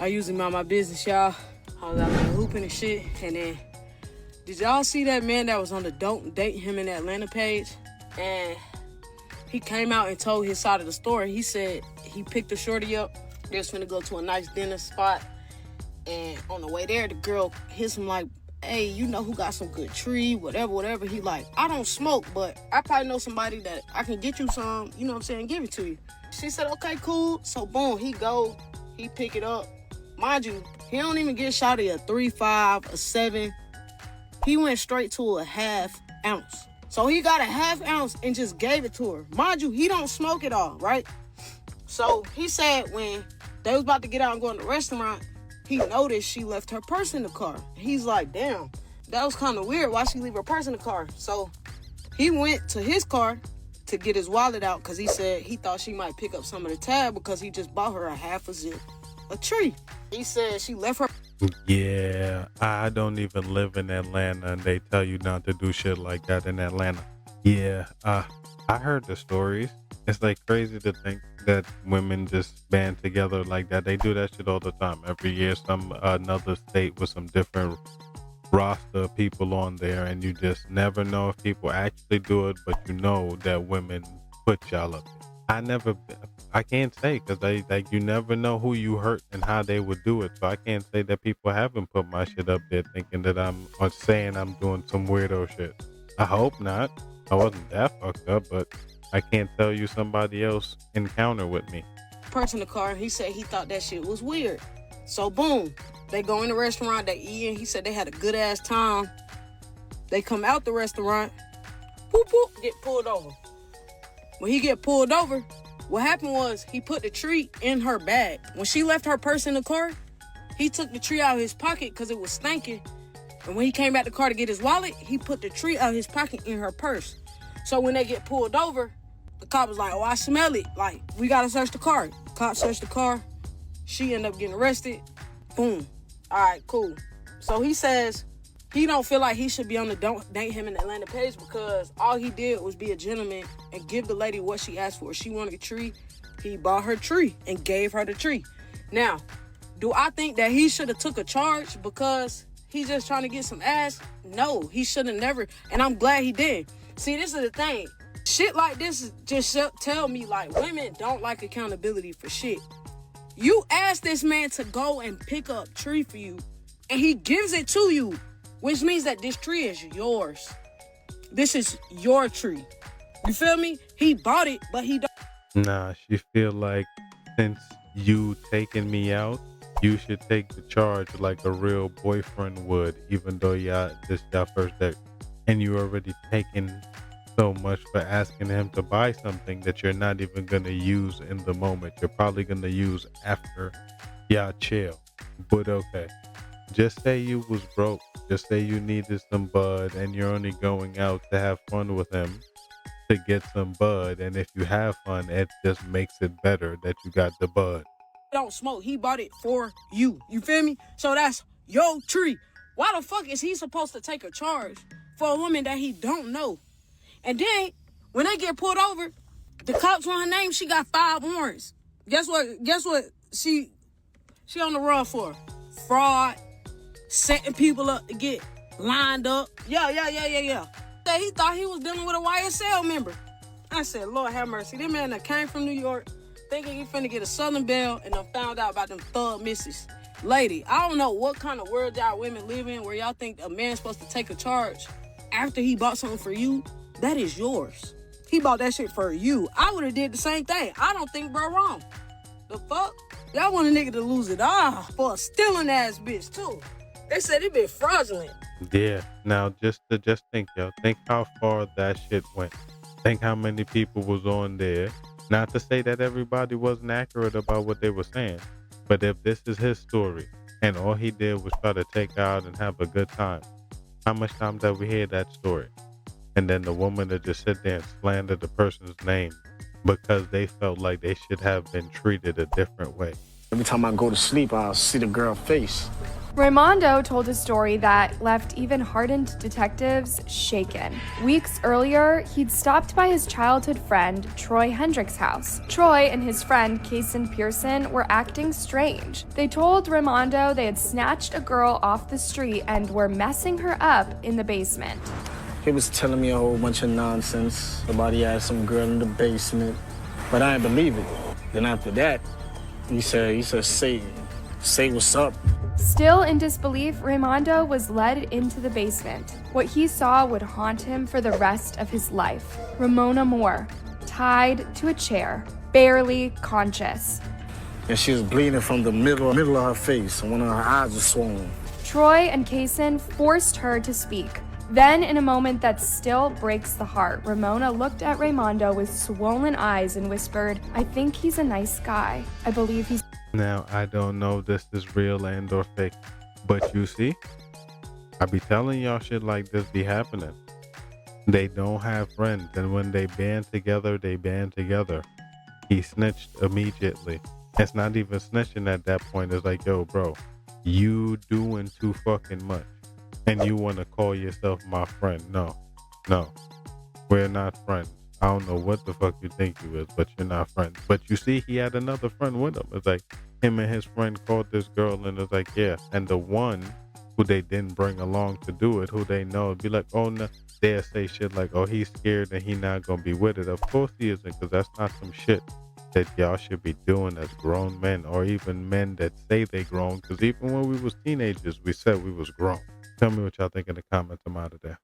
I usually mind my business, y'all. I was out there hooping and shit. And then, did y'all see that man that was on the Don't Date Him in Atlanta page? And he came out and told his side of the story. He said he picked a shorty up. They was finna go to a nice dinner spot. And on the way there, the girl hits him like, hey, you know who got some good tree, whatever. He like, I don't smoke, but I probably know somebody that I can get you some, you know what I'm saying, give it to you. She said, okay, cool. So boom, he pick it up. Mind you, he don't even get shawty a 3.5, a 7. He went straight to a half ounce. So he got a half ounce and just gave it to her. Mind you, he don't smoke at all, right? So he said when they was about to get out and go in the restaurant, he noticed she left her purse in the car. He's like, damn, that was kind of weird. Why she leave her purse in the car? So he went to his car to get his wallet out because he said he thought she might pick up some of the tab because he just bought her a half a zip. A tree. He said she left her. Yeah, I don't even live in Atlanta and they tell you not to do shit like that in Atlanta. Yeah, I heard the stories. It's like crazy to think that women just band together like that. They do that shit all the time. Every year, another state with some different roster of people on there, and you just never know if people actually do it, but you know that women put y'all up there. I can't say because you never know who you hurt and how they would do it. So I can't say that people haven't put my shit up there thinking that or saying I'm doing some weirdo shit. I hope not. I wasn't that fucked up, but I can't tell you somebody else encounter with me. Person in the car, he said he thought that shit was weird. So boom, they go in the restaurant, they eat, and he said they had a good ass time. They come out the restaurant, whoop whoop, get pulled over. When he get pulled over, what happened was he put the tree in her bag. When she left her purse in the car, he took the tree out of his pocket because it was stinking. And when he came back to the car to get his wallet, he put the tree out of his pocket in her purse. So when they get pulled over, the cop was like, oh, I smell it. Like, we got to search the car. The cop searched the car. She ended up getting arrested. Boom. All right, cool. So he says he don't feel like he should be on the Don't Date Him in Atlanta page because all he did was be a gentleman and give the lady what she asked for. She wanted a tree. He bought her tree and gave her the tree. Now, do I think that he should have took a charge because he's just trying to get some ass? No, he should have never. And I'm glad he did. See, this is the thing. Shit like this just tell me, like, women don't like accountability for shit. You ask this man to go and pick up tree for you, and he gives it to you, which means that this tree is yours. This is your tree. You feel me? He bought it, but he don't. Nah, she feel like since you taking me out, you should take the charge like a real boyfriend would, even though this y'all first date. And you already taken so much for asking him to buy something that you're not even going to use in the moment. You're probably going to use after y'all chill. But okay. Just say you was broke. Just say you needed some bud and you're only going out to have fun with him to get some bud. And if you have fun, it just makes it better that you got the bud. Don't smoke. He bought it for you. You feel me? So that's your tree. Why the fuck is he supposed to take a charge for a woman that he don't know? And then when they get pulled over, the cops want her name. She got 5 warrants. Guess what? She on the run for fraud, setting people up to get lined up. Yeah. Said he thought he was dealing with a YSL member. I said, Lord have mercy. This man that came from New York thinking he finna get a Southern Belle and then found out about them thug misses. Lady, I don't know what kind of world y'all women live in where y'all think a man's supposed to take a charge after he bought something for you. That is yours. He bought that shit for you. I would have did the same thing. I don't think bro wrong. The fuck? Y'all want a nigga to lose it all for a stealing ass bitch too. They said it been fraudulent. Yeah. Now just think, yo. Think how far that shit went. Think how many people was on there. Not to say that everybody wasn't accurate about what they were saying, but if this is his story and all he did was try to take out and have a good time, how much times have we heard that story? And then the woman that just sit there and slander the person's name because they felt like they should have been treated a different way. Every time I go to sleep, I'll see the girl's face. Raimondo told a story that left even hardened detectives shaken. Weeks earlier, he'd stopped by his childhood friend Troy Hendrick's house. Troy and his friend Kason Pearson were acting strange. They told Raimondo they had snatched a girl off the street and were messing her up in the basement. He was telling me a whole bunch of nonsense about he had some girl in the basement, but I didn't believe it. Then after that, he said, say what's up. Still in disbelief, Raimondo was led into the basement. What he saw would haunt him for the rest of his life. Ramona Moore, tied to a chair, barely conscious. And she was bleeding from the middle of her face, and one of her eyes was swollen. Troy and Kason forced her to speak. Then, in a moment that still breaks the heart, Ramona looked at Raimondo with swollen eyes and whispered, "I think he's a nice guy. I believe he's..." Now, I don't know if this is real and or fake, but you see, I be telling y'all shit like this be happening. They don't have friends, and when they band together, they band together. He snitched immediately. It's not even snitching at that point. It's like, yo, bro, you doing too fucking much. And you want to call yourself my friend. No, we're not friends. I don't know what the fuck you think you is, but you're not friends. But you see, he had another friend with him. It's like him and his friend called this girl, and it's like, yeah. And the one who they didn't bring along to do it, who they know, be like, oh no, they'll say shit like, oh, he's scared and he not gonna be with it. Of course he isn't, because that's not some shit that y'all should be doing as grown men, or even men that say they grown. Because even when we was teenagers, we said we was grown. Tell me what y'all think in the comments. I'm out of there.